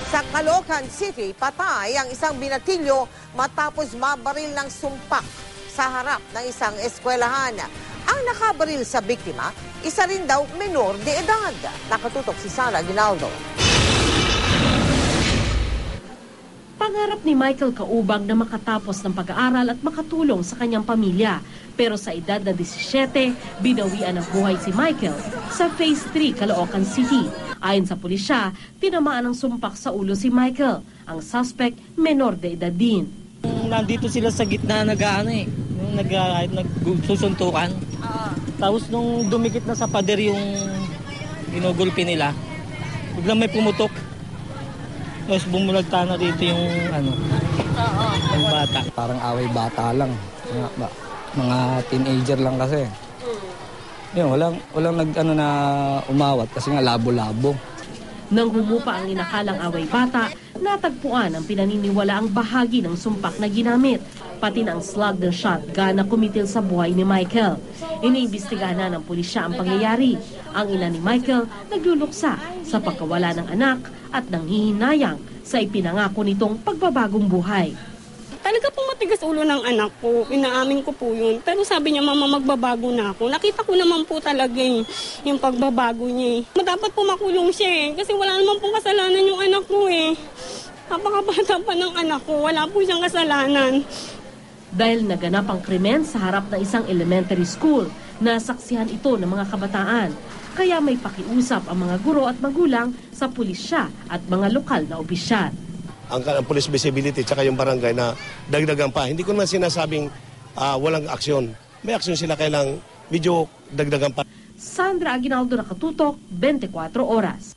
Sa Caloocan City, patay ang isang binatilyo matapos mabaril ng sumpak sa harap ng isang eskwelahan. Ang nakabaril sa biktima, isa rin daw menor de edad. Nakatutok si Sara Ginaldo. Pangarap ni Michael Caubag na makatapos ng pag-aaral at makatulong sa kanyang pamilya. Pero sa edad na 17, binawian ng buhay si Michael sa Phase 3, Caloocan City. Ayon sa pulisya, tinamaan ng sumpak sa ulo si Michael. Ang suspect, menor de edad din. Nandito sila sa gitna nagsusuntukan. Tapos nung dumikit na sa pader yung ginugulpi nila, biglang may pumutok. Tapos bumulagta na dito yung yung bata. Parang away bata lang. Mga teenager lang kasi. Yun, walang na umawat kasi nga labo-labo. Nang humupa ang inakalang away bata, natagpuan ang pinaniniwalaang bahagi ng sumpak na ginamit, pati na ang slug ng shotgun na kumitil sa buhay ni Michael. Iniimbestigahan na ng pulisya ang pangyayari. Ang ina ni Michael nagluluksa sa pagkawala ng anak at nanghihinayang sa ipinangako nitong pagbabagong buhay. Talaga pong matigas ulo ng anak ko. Inaamin ko po yun. Pero sabi niya, mama, magbabago na ako. Nakita ko naman po talaga yung pagbabago niya. Dapat po makulong siya kasi wala naman pong kasalanan yung anak ko Napakabata pa ng anak ko. Wala po siyang kasalanan. Dahil naganap ang krimen sa harap ng isang elementary school, nasaksihan ito ng mga kabataan. Kaya may pakiusap ang mga guro at magulang sa pulisya at mga lokal na opisyal. Ang police visibility tsaka yung barangay na dagdagan pa. Hindi ko naman sinasabing walang aksyon. May aksyon sila, kailang medyo dagdagan pa. Sandra Aguinaldo, Nakatutok, 24 Oras.